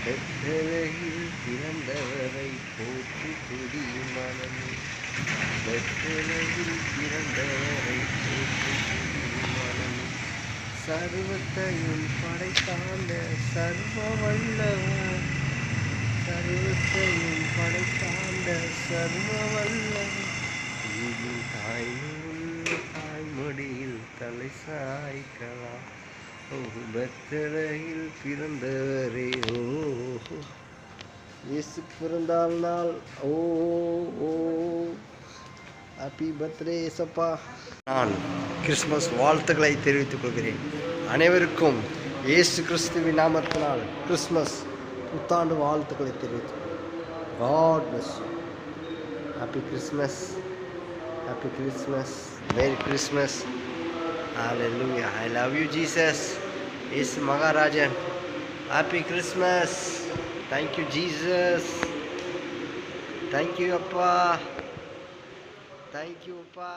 பெத்தலகில் பிறந்தவரை போற்றி துதி மனமே. பெத்தலகில் பிறந்தவரை போற்றி துதி மனமே. சர்வத்தையும் படைத்தாண்ட சர்வ வல்லவர், சர்வத்தையும் படைத்தாண்ட சர்வ வல்லவர், தாய்மையுள்ள தாய்மடியில் தலை சாய்க்கலாம். பெத்தலகில் பிறந்தவரே. இயேசு பிறந்தால் நாள். ஓ ஓ ஹாப்பி பர்த்டே ஏசப்பா. நான் கிறிஸ்மஸ் வாழ்த்துக்களை தெரிவித்துக் கொள்கிறேன். அனைவருக்கும் இயேசு கிறிஸ்துவின் நாமத்தினால் கிறிஸ்மஸ் புத்தாண்டு வாழ்த்துக்களை தெரிவித்துக் கொள்கிறேன். God bless you. Happy Christmas, happy Christmas, merry Christmas. Hallelujah. I love you, Jesus. Yes, Maharajan. Happy Christmas. Thank you, Jesus. Thank you, Appa. Thank you, Appa.